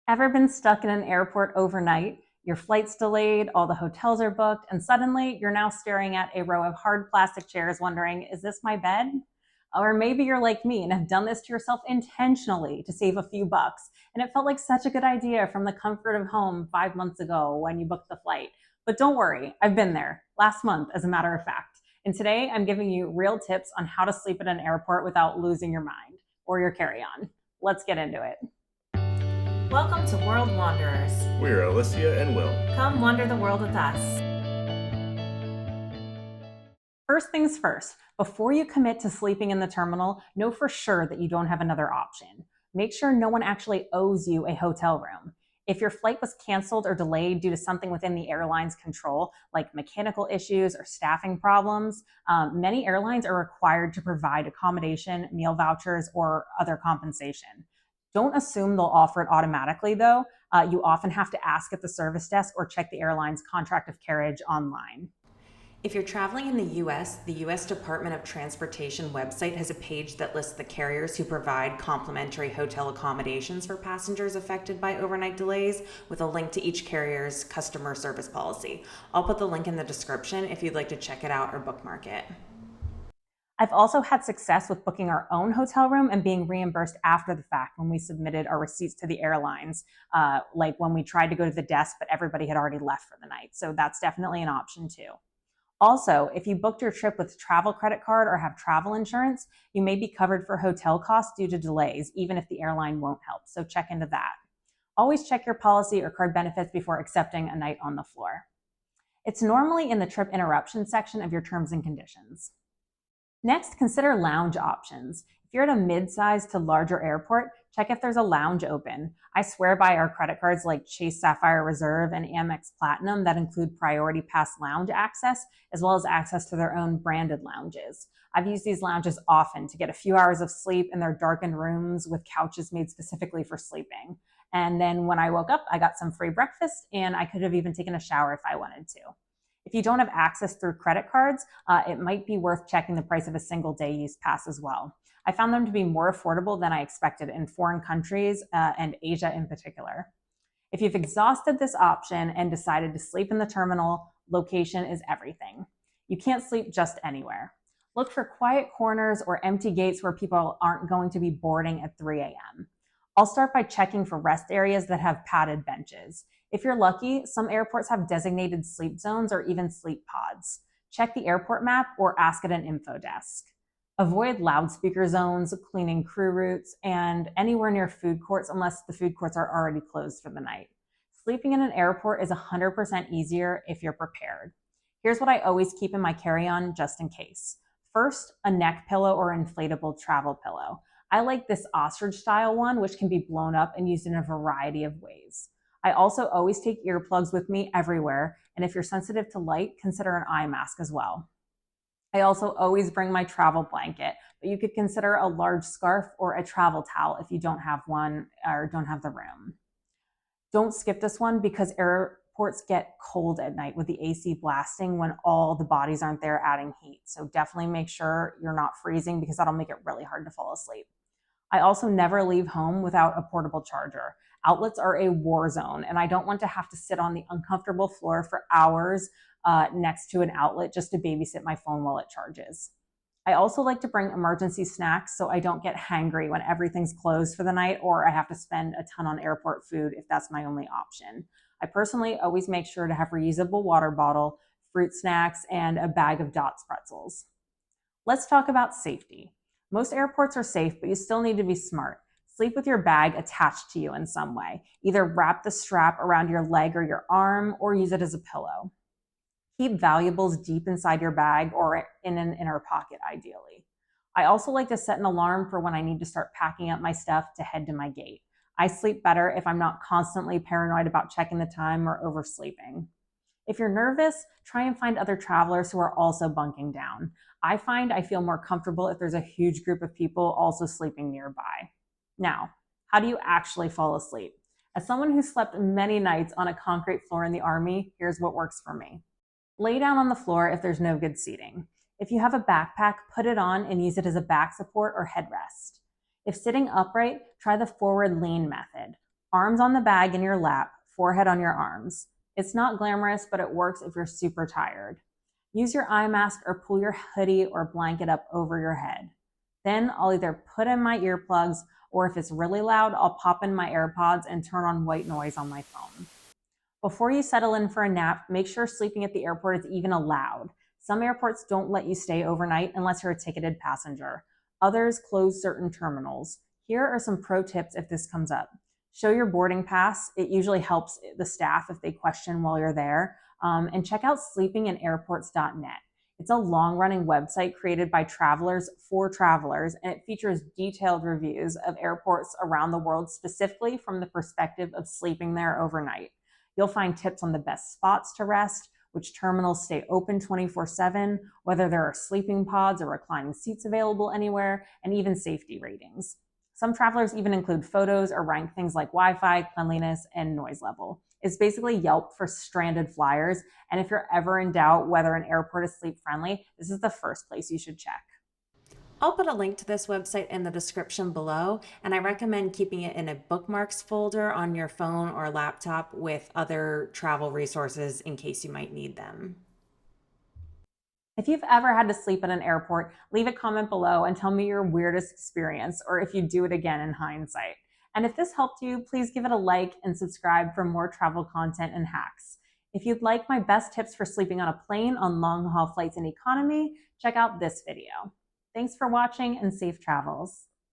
Ever been stuck in an airport overnight? Your flight's delayed, all the hotels are booked, and suddenly you're now staring at a row of hard plastic chairs wondering, is this my bed? Or maybe you're like me and have done this to yourself intentionally to save a few bucks, and it felt like such a good idea from the comfort of home 5 months ago when you booked the flight. But don't worry, I've been there last month, as a matter of fact. And today I'm giving you real tips on how to sleep at an airport without losing your mind or your carry on. Let's get into it. Welcome to World Wanderers. We're Alicia and Will. Come wander the world with us. First things first, before you commit to sleeping in the terminal, know for sure that you don't have another option. Make sure no one actually owes you a hotel room. If your flight was canceled or delayed due to something within the airline's control, like mechanical issues or staffing problems, many airlines are required to provide accommodation, meal vouchers, or other compensation. Don't assume they'll offer it automatically, though. You often have to ask at the service desk or check the airline's contract of carriage online. If you're traveling in the U.S. Department of Transportation website has a page that lists the carriers who provide complimentary hotel accommodations for passengers affected by overnight delays with a link to each carrier's customer service policy. I'll put the link in the description if you'd like to check it out or bookmark it. I've also had success with booking our own hotel room and being reimbursed after the fact when we submitted our receipts to the airlines, like when we tried to go to the desk, but everybody had already left for the night. So that's definitely an option too. Also, if you booked your trip with travel credit card or have travel insurance, you may be covered for hotel costs due to delays, even if the airline won't help. So check into that. Always check your policy or card benefits before accepting a night on the floor. It's normally in the trip interruption section of your terms and conditions. Next, consider lounge options. If you're at a mid-sized to larger airport, check if there's a lounge open. I swear by our credit cards like Chase Sapphire Reserve and Amex Platinum that include Priority Pass lounge access, as well as access to their own branded lounges. I've used these lounges often to get a few hours of sleep in their darkened rooms with couches made specifically for sleeping. And then when I woke up, I got some free breakfast and I could have even taken a shower if I wanted to. If you don't have access through credit cards, it might be worth checking the price of a single day use pass as well. I found them to be more affordable than I expected in foreign countries and Asia in particular. If you've exhausted this option and decided to sleep in the terminal, location is everything. You can't sleep just anywhere. Look for quiet corners or empty gates where people aren't going to be boarding at 3 a.m. I'll start by checking for rest areas that have padded benches. If you're lucky, some airports have designated sleep zones or even sleep pods. Check the airport map or ask at an info desk. Avoid loudspeaker zones, cleaning crew routes, and anywhere near food courts unless the food courts are already closed for the night. Sleeping in an airport is 100% easier if you're prepared. Here's what I always keep in my carry-on just in case. First, a neck pillow or inflatable travel pillow. I like this ostrich style one, which can be blown up and used in a variety of ways. I also always take earplugs with me everywhere, and if you're sensitive to light, consider an eye mask as well. I also always bring my travel blanket, but you could consider a large scarf or a travel towel if you don't have one or don't have the room. Don't skip this one because airports get cold at night with the AC blasting when all the bodies aren't there adding heat. So definitely make sure you're not freezing because that'll make it really hard to fall asleep. I also never leave home without a portable charger. Outlets are a war zone, and I don't want to have to sit on the uncomfortable floor for hours next to an outlet just to babysit my phone while it charges. I also like to bring emergency snacks so I don't get hangry when everything's closed for the night or I have to spend a ton on airport food if that's my only option. I personally always make sure to have reusable water bottle, fruit snacks, and a bag of Dots pretzels. Let's talk about safety. Most airports are safe, but you still need to be smart. Sleep with your bag attached to you in some way. Either wrap the strap around your leg or your arm or use it as a pillow. Keep valuables deep inside your bag or in an inner pocket, ideally. I also like to set an alarm for when I need to start packing up my stuff to head to my gate. I sleep better if I'm not constantly paranoid about checking the time or oversleeping. If you're nervous, try and find other travelers who are also bunking down. I find I feel more comfortable if there's a huge group of people also sleeping nearby. Now, how do you actually fall asleep? As someone who slept many nights on a concrete floor in the Army, here's what works for me. Lay down on the floor if there's no good seating. If you have a backpack, put it on and use it as a back support or headrest. If sitting upright, try the forward lean method. Arms on the bag in your lap, forehead on your arms. It's not glamorous, but it works if you're super tired. Use your eye mask or pull your hoodie or blanket up over your head. Then I'll either put in my earplugs, or if it's really loud, I'll pop in my AirPods and turn on white noise on my phone. Before you settle in for a nap, make sure sleeping at the airport is even allowed. Some airports don't let you stay overnight unless you're a ticketed passenger. Others close certain terminals. Here are some pro tips if this comes up. Show your boarding pass. It usually helps the staff if they question while you're there. And check out sleepinginAirports.net. It's a long-running website created by travelers for travelers, and it features detailed reviews of airports around the world, specifically from the perspective of sleeping there overnight. You'll find tips on the best spots to rest, which terminals stay open 24/7, whether there are sleeping pods or reclining seats available anywhere, and even safety ratings. Some travelers even include photos or rank things like Wi-Fi, cleanliness, and noise level. It's basically Yelp for stranded flyers, and if you're ever in doubt whether an airport is sleep-friendly, this is the first place you should check. I'll put a link to this website in the description below, and I recommend keeping it in a bookmarks folder on your phone or laptop with other travel resources in case you might need them. If you've ever had to sleep at an airport, leave a comment below and tell me your weirdest experience, or if you do it again in hindsight. And if this helped you, please give it a like and subscribe for more travel content and hacks. If you'd like my best tips for sleeping on a plane on long haul flights and economy, check out this video. Thanks for watching and safe travels.